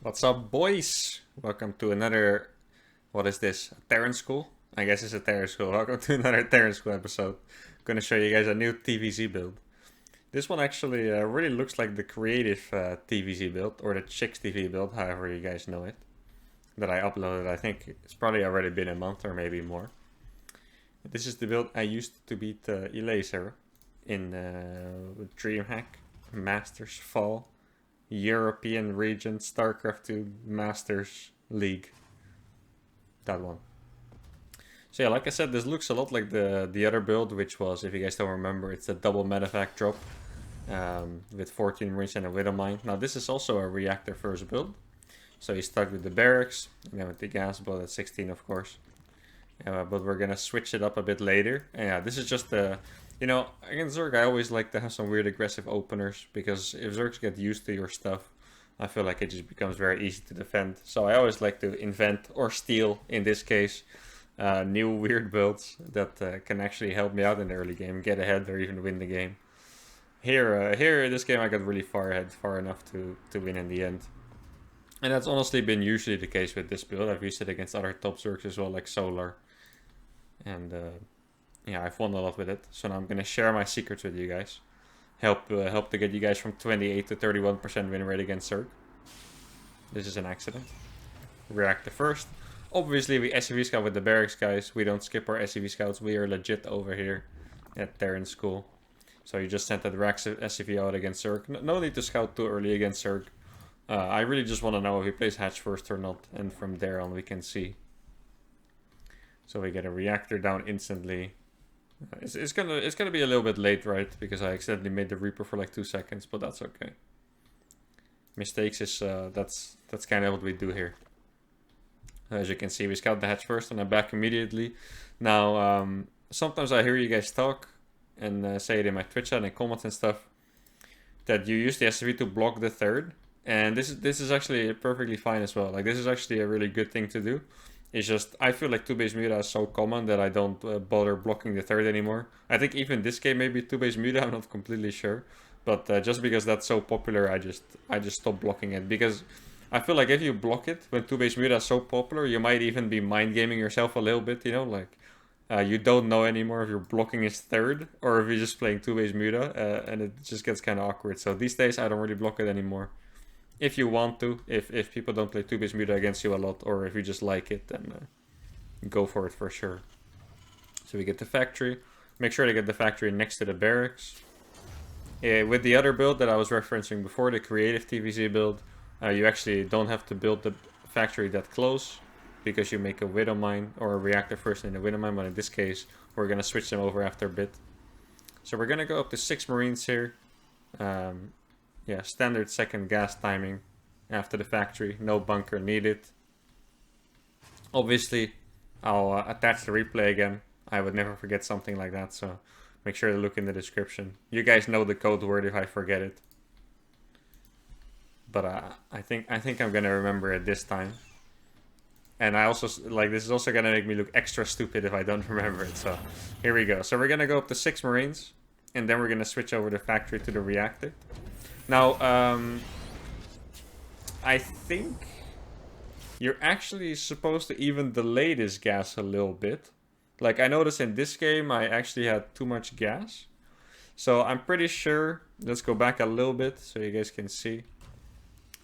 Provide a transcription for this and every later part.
What's up, boys? Welcome to another. What is this? A Terran School? I guess it's a Terran School. Welcome to another Terran School episode. I'm gonna show you guys a new TvZ build. This one actually really looks like the creative TvZ build, or the Chicks TV build, however you guys know it, that I uploaded. I think it's probably already been a month or maybe more. This is the build I used to beat Elaser in DreamHack Masters Fall European region StarCraft 2 Masters League. That one. So yeah, like I said, this looks a lot like the other build, which was, if you guys don't remember, it's a double medevac drop with 14 Marines and a Widow Mine. Now this is also a reactor first build. So you start with the barracks, and then with the gas blood at 16, of course. But we're gonna switch it up a bit later. And yeah, this is just the, against Zerg, I always like to have some weird aggressive openers because if Zergs get used to your stuff, I feel like it just becomes very easy to defend. So I always like to invent or steal, in this case, new weird builds that can actually help me out in the early game, get ahead, or even win the game. Here, this game I got really far ahead, far enough to win in the end. And that's honestly been usually the case with this build. I've used it against other top Zergs as well, like Solar. And yeah, I've won a lot with it. So now I'm gonna share my secrets with you guys. Help to get you guys from 28 to 31% win rate against Zerg. This is an accident. Reactor first. Obviously, we SCV scout with the barracks, guys. We don't skip our SCV scouts. We are legit over here at Terran School. So you just sent that Rax SCV out against Zerg. No need to scout too early against Zerg. I really just want to know if he plays hatch first or not, and from there on we can see. So we get a reactor down instantly. It's gonna be a little bit late, right? Because I accidentally made the Reaper for like 2 seconds, but that's okay. Mistakes is that's kind of what we do here. As you can see, we scout the hatch first, and I'm back immediately. Now, sometimes I hear you guys talk and say it in my Twitch chat and comments and stuff that you use the SCV to block the third, and this is actually perfectly fine as well. Like, this is actually a really good thing to do. It's just, I feel like 2-base Muta is so common that I don't bother blocking the third anymore. I think even this game maybe 2-base Muta, I'm not completely sure. But just because that's so popular, I just stopped blocking it. Because I feel like if you block it when 2-base Muta is so popular, you might even be mind gaming yourself a little bit, like you don't know anymore if you're blocking his third or if you're just playing 2-base Muta, and it just gets kind of awkward. So these days I don't really block it anymore. If you want to, if people don't play 2-base Muta against you a lot, or if you just like it, then go for it for sure. So we get the factory. Make sure to get the factory next to the barracks. With the other build that I was referencing before, the creative TvZ build, you actually don't have to build the factory that close because you make a Widow Mine or a reactor first in the Widow Mine, but in this case, we're going to switch them over after a bit. So we're going to go up to 6 Marines here. Yeah, standard second gas timing after the factory. No bunker needed. Obviously, I'll attach the replay again. I would never forget something like that, so make sure to look in the description. You guys know the code word if I forget it. But I think I'm gonna remember it this time. And I also, like, this is also gonna make me look extra stupid if I don't remember it. So here we go. So we're gonna go up to 6 Marines, and then we're gonna switch over the factory to the reactor. Now, I think you're actually supposed to even delay this gas a little bit. Like, I noticed in this game, I actually had too much gas. So I'm pretty sure, let's go back a little bit so you guys can see.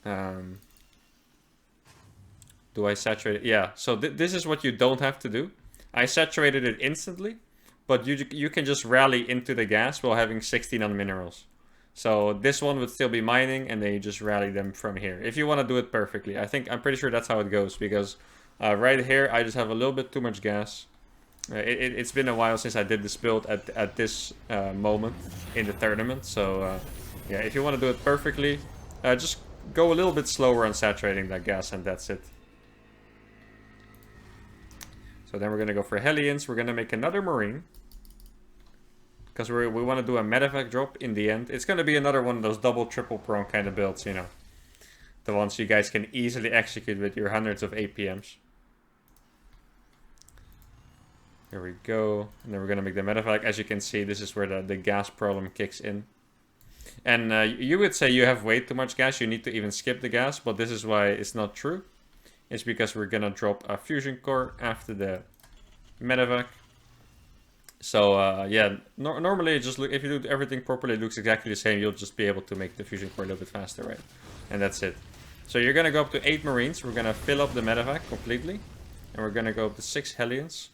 Do I saturate it? Yeah, so this is what you don't have to do. I saturated it instantly, but you can just rally into the gas while having 16 on minerals. So this one would still be mining, and then you just rally them from here. If you want to do it perfectly. I'm pretty sure that's how it goes, because right here, I just have a little bit too much gas. It's been a while since I did this build at this moment in the tournament. So yeah, if you want to do it perfectly, just go a little bit slower on saturating that gas, and that's it. So then we're going to go for Hellions. We're going to make another Marine. Because we want to do a medevac drop in the end. It's going to be another one of those double, triple prone kind of builds, The ones you guys can easily execute with your hundreds of APMs. Here we go. And then we're going to make the medevac. As you can see, this is where the gas problem kicks in. And you would say you have way too much gas, you need to even skip the gas, but this is why it's not true. It's because we're gonna drop a fusion core after the medevac. So yeah, normally just look, if you do everything properly, it looks exactly the same. You'll just be able to make the fusion core a little bit faster, right? And that's it. So you're gonna go up to 8 Marines. We're gonna fill up the medevac completely, and we're gonna go up to 6 Hellions,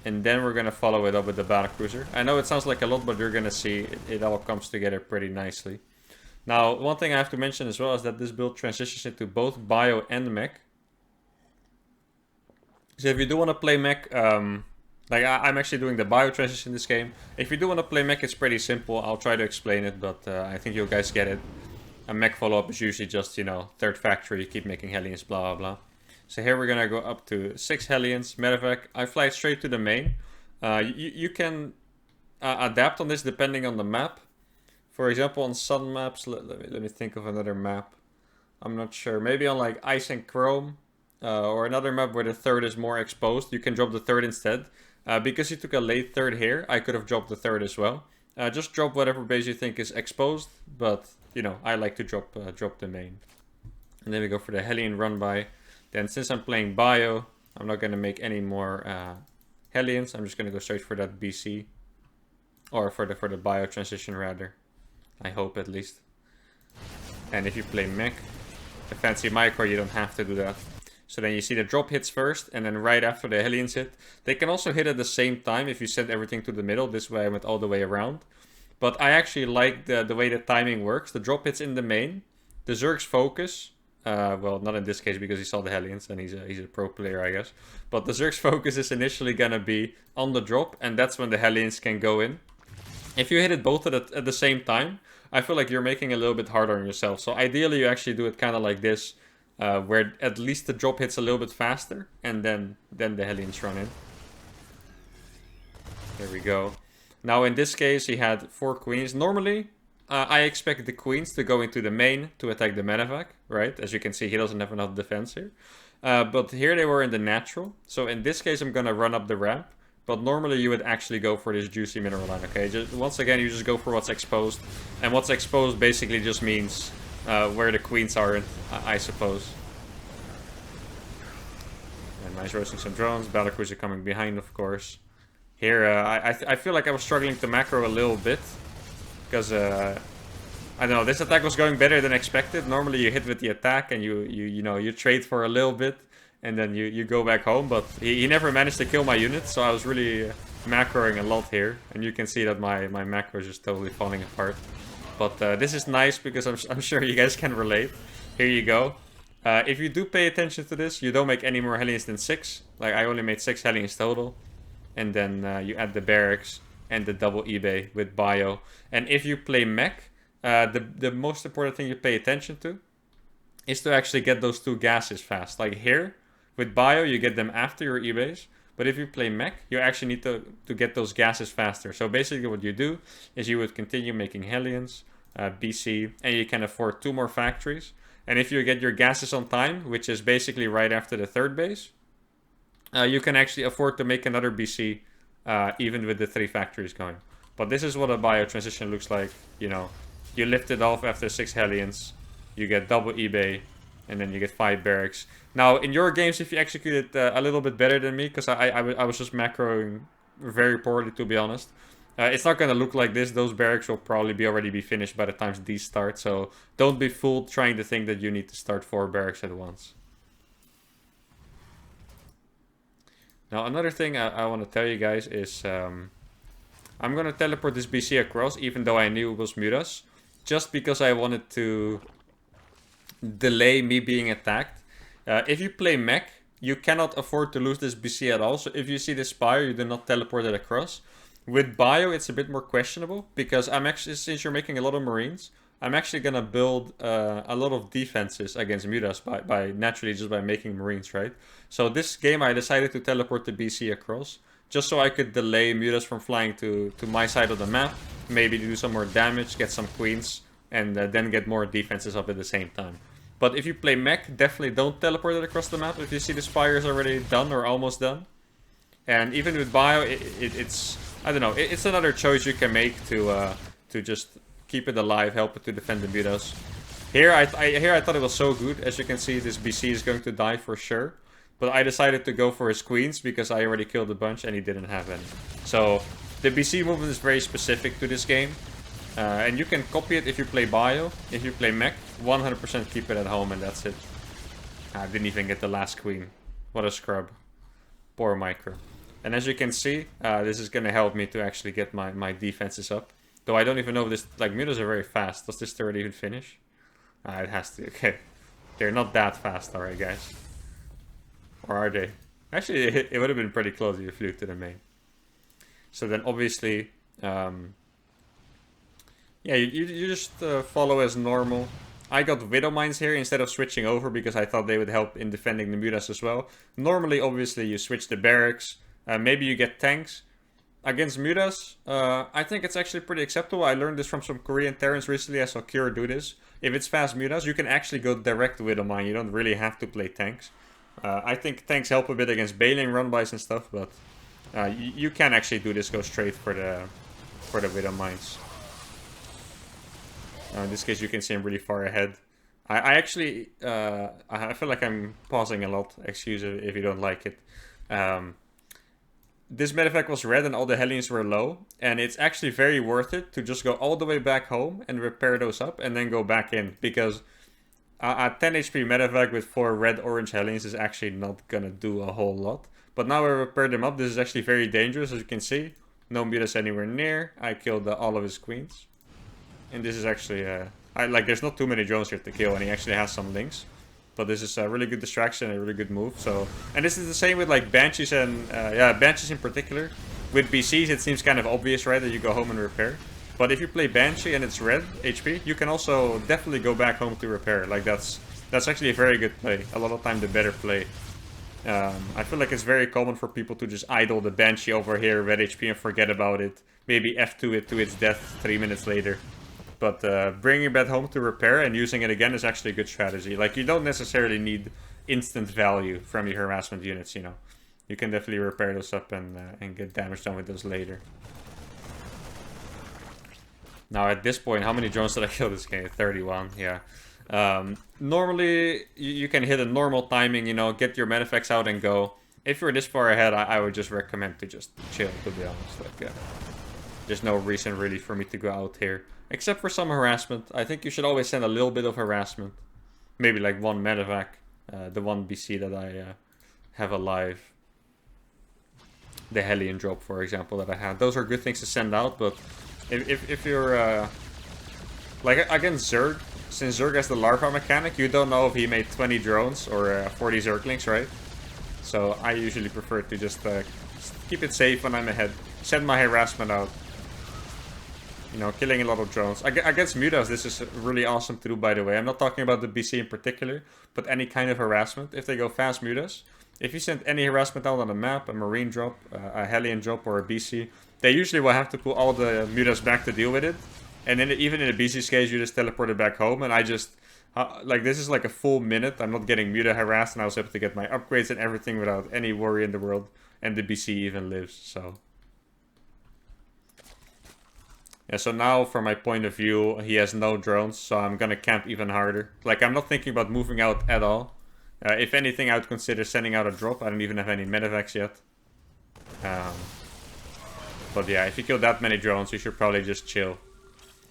and then we're gonna follow it up with the battlecruiser. I know it sounds like a lot, but you're gonna see it all comes together pretty nicely. Now, one thing I have to mention as well is that this build transitions into both bio and mech. So if you do want to play mech, like I'm actually doing the bio transition in this game. If you do want to play mech, it's pretty simple. I'll try to explain it, but I think you guys get it. A mech follow-up is usually just, you know, third factory, you keep making Hellions, blah, blah, blah. So here we're going to go up to 6 Hellions, medevac. I fly straight to the main. You can adapt on this depending on the map. For example, on sun maps, let me think of another map. I'm not sure. Maybe on like Ice and Chrome, or another map where the third is more exposed, you can drop the third instead. Because you took a late third here, I could have dropped the third as well. Just drop whatever base you think is exposed, but you know, I like to drop the main. And then we go for the Hellion run by. Then since I'm playing bio, I'm not going to make any more Hellions. I'm just going to go straight for that BC. Or for the bio transition rather. I hope at least. And if you play mech, the fancy micro, you don't have to do that. So then you see the drop hits first, and then right after the Hellions hit. They can also hit at the same time if you send everything to the middle. This way I went all the way around. But I actually like the way the timing works. The drop hits in the main. The Zerg's focus. Well, not in this case because he saw the Hellions and he's a pro player, I guess. But the Zerg's focus is initially going to be on the drop, and that's when the Hellions can go in. If you hit it both at the same time, I feel like you're making it a little bit harder on yourself. So ideally you actually do it kind of like this. Where at least the drop hits a little bit faster, and then the Hellions run in. There we go. Now in this case he had 4 queens. Normally I expect the queens to go into the main to attack the medevac, right? As you can see, he doesn't have enough defense here. But here they were in the natural. So in this case I'm gonna run up the ramp. But normally you would actually go for this juicy mineral line, okay? Just, once again, you just go for what's exposed. And what's exposed basically just means where the queens are, I suppose. And nice roasting some drones. Battlecruiser coming behind, of course. Here, I feel like I was struggling to macro a little bit. Because, I don't know, this attack was going better than expected. Normally you hit with the attack and you know, you trade for a little bit. And then you go back home. But he never managed to kill my units. So I was really macroing a lot here. And you can see that my macro is just totally falling apart. But this is nice because I'm sure you guys can relate. Here you go. If you do pay attention to this, you don't make any more Hellions than 6. Like, I only made 6 Hellions total. And then you add the barracks and the double eBay with bio. And if you play mech, the most important thing you pay attention to is to actually get those 2 gases fast. Like here, with bio, you get them after your eBays. But if you play mech, you actually need to get those gases faster. So basically what you do is you would continue making Hellions, BC, and you can afford 2 more factories. And if you get your gases on time, which is basically right after the 3rd base, you can actually afford to make another BC even with the 3 factories going. But this is what a bio transition looks like. You know, you lift it off after 6 Hellions, you get double eBay, and then you get 5 barracks. Now, in your games, if you execute it a little bit better than me, because I was just macroing very poorly, to be honest. It's not going to look like this. Those barracks will probably already be finished by the time these start. So don't be fooled trying to think that you need to start 4 barracks at once. Now, another thing I want to tell you guys is I'm going to teleport this BC across, even though I knew it was Mutas, just because I wanted to delay me being attacked. If you play mech, you cannot afford to lose this BC at all. So if you see this spire, you do not teleport it across. With bio, it's a bit more questionable, because I'm actually, since you're making a lot of Marines, I'm actually going to build a lot of defenses against Mutas by naturally just by making Marines, right? So this game I decided to teleport the BC across, just so I could delay Mutas from flying to my side of the map, maybe do some more damage, get some queens, and then get more defenses up at the same time. But if you play mech, definitely don't teleport it across the map if you see the spires already done or almost done. And even with bio, it's I don't know, it's another choice you can make to just keep it alive, help it to defend the Mutas. Here I thought it was so good. As you can see, this BC is going to die for sure. But I decided to go for his queens because I already killed a bunch and he didn't have any. So the BC movement is very specific to this game. And you can copy it if you play bio. If you play mech, 100% keep it at home and that's it. I didn't even get the last queen. What a scrub. Poor micro. And as you can see, this is going to help me to actually get my defenses up. Though I don't even know if this... Like, mutas are very fast. Does this turret even finish? It has to. Okay. They're not that fast, alright, guys. Or are they? Actually, it would have been pretty close if you flew to the main. So then, obviously... yeah, you just follow as normal. I got Widow Mines here instead of switching over because I thought they would help in defending the mutas as well. Normally, obviously, you switch the barracks. Maybe you get tanks. Against mutas, I think it's actually pretty acceptable. I learned this from some Korean Terrans recently. I saw Cure do this. If it's fast mutas, you can actually go direct Widow Mine. You don't really have to play tanks. I think tanks help a bit against bailing run-bys and stuff, but you can actually do this, go straight for the Widow Mines. In this case, you can see I'm really far ahead. I actually, I feel like I'm pausing a lot. Excuse if you don't like it. This medevac was red and all the Hellions were low. And it's actually very worth it to just go all the way back home and repair those up and then go back in. Because a 10 HP medevac with 4 red-orange Hellions is actually not gonna do a whole lot. But now I repaired them up. This is actually very dangerous, as you can see. No mutas anywhere near. I killed all of his queens. And this is actually, there's not too many drones here to kill, and he actually has some links. But this is a really good distraction and a really good move. So, and this is the same with like Banshees and, Banshees in particular. With BCs, it seems kind of obvious, right, that you go home and repair. But if you play Banshee and it's red HP, you can also definitely go back home to repair. Like, that's actually a very good play. A lot of time the better play. I feel like it's very common for people to just idle the Banshee over here, red HP, and forget about it. Maybe F2 it to its death 3 minutes later. But bringing it back home to repair and using it again is actually a good strategy. Like, you don't necessarily need instant value from your harassment units, you know. You can definitely repair those up and get damage done with those later. Now, at this point, how many drones did I kill this game? 31, yeah. Normally, you can hit a normal timing, you know, get your medefacts out and go. If you're this far ahead, I would just recommend to just chill, to be honest. Like, there's no reason really for me to go out here. Except for some harassment. I think you should always send a little bit of harassment. Maybe like one medevac. The one BC that I have alive. The Hellion drop, for example, that I had. Those are good things to send out, but if you're... like against Zerg, since Zerg has the larva mechanic, you don't know if he made 20 drones or 40 Zerglings, right? So I usually prefer to just keep it safe when I'm ahead. Send my harassment out. You know, killing a lot of drones. Against mutas, this is really awesome to do, by the way. I'm not talking about the BC in particular, but any kind of harassment. If they go fast mutas, if you send any harassment out on the map, a marine drop, a Hellion drop, or a BC, they usually will have to pull all the mutas back to deal with it. And then even in a BC's case, you just teleport it back home. And I just, like, this is like a full minute. I'm not getting muta harassed, and I was able to get my upgrades and everything without any worry in the world. And the BC even lives, so... Yeah, so now, from my point of view, he has no drones, so I'm gonna camp even harder. Like, I'm not thinking about moving out at all. If anything, I would consider sending out a drop. I don't even have any medevacs yet. But yeah, if you kill that many drones, you should probably just chill.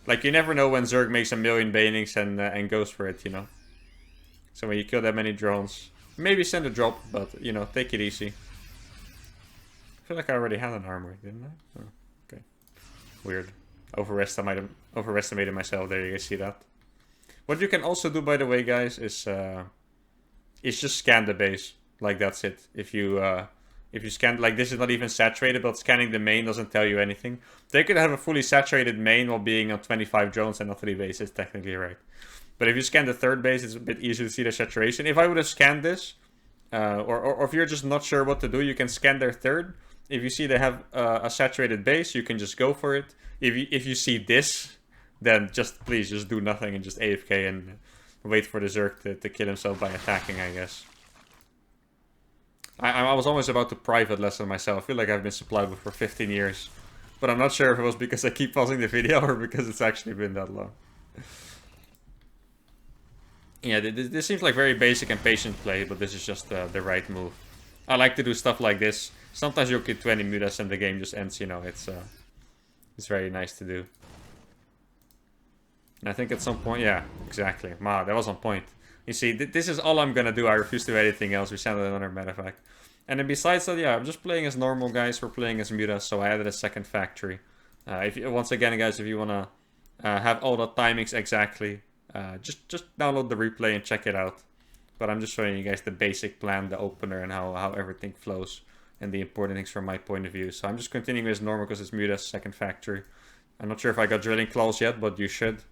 Like, you never know when Zerg makes a million banings and goes for it, you know. So when you kill that many drones, maybe send a drop, but, you know, take it easy. I feel like I already had an armory, didn't I? Oh, okay. Weird. Overestimated myself there, you guys see that. What you can also do, by the way, guys, is just scan the base. Like, that's it. If you scan, like, this is not even saturated, but scanning the main doesn't tell you anything. They could have a fully saturated main while being on 25 drones and on 3 bases, technically, right? But if you scan the third base, it's a bit easier to see the saturation. If I would have scanned this, or if you're just not sure what to do, you can scan their third. If you see they have a saturated base, you can just go for it. If you see this, then please just do nothing and just AFK and wait for the Zerg to kill himself by attacking, I guess. I was always about to private lesson myself. I feel like I've been supplied with for 15 years. But I'm not sure if it was because I keep pausing the video or because it's actually been that long. Yeah, this seems like very basic and patient play, but this is just the right move. I like to do stuff like this. Sometimes you'll get 20 mutas and the game just ends, you know, it's very nice to do. And I think at some point, yeah, exactly. Wow, that was on point. You see, this is all I'm gonna do. I refuse to do anything else. We sounded another medevac. And then besides that, yeah, I'm just playing as normal, guys. We're playing as mutas, so I added a second factory. If you, once again, guys, if you wanna have all the timings exactly, just download the replay and check it out. But I'm just showing you guys the basic plan, the opener, and how everything flows, and the important things from my point of view. So I'm just continuing as normal because it's mutas, second factory. I'm not sure if I got drilling claws yet, but you should.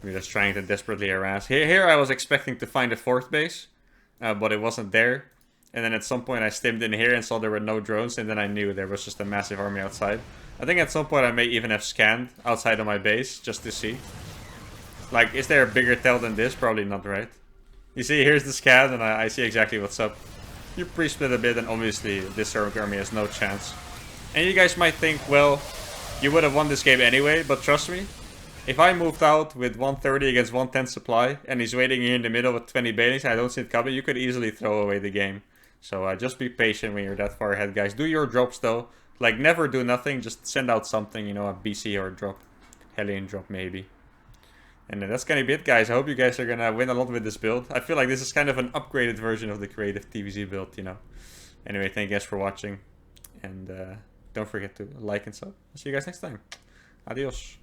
We're just trying to desperately harass. Here I was expecting to find a fourth base, but it wasn't there. And then at some point I stimmed in here and saw there were no drones, and then I knew there was just a massive army outside. I think at some point I may even have scanned outside of my base, just to see. Like, is there a bigger tell than this? Probably not, right? You see, here's the scan, and I see exactly what's up. You pre-split a bit, and obviously this army has no chance. And you guys might think, well, you would have won this game anyway, but trust me, if I moved out with 130 against 110 supply, and he's waiting here in the middle with 20 bailings, I don't see it coming, you could easily throw away the game. So just be patient when you're that far ahead, guys. Do your drops, though. Like, never do nothing, just send out something, you know, a BC or a drop. Hellion drop, maybe. And that's gonna be it, guys. I hope you guys are gonna win a lot with this build. I feel like this is kind of an upgraded version of the creative TvZ build, you know. Anyway, thank you guys for watching. And don't forget to like and sub. See you guys next time. Adios.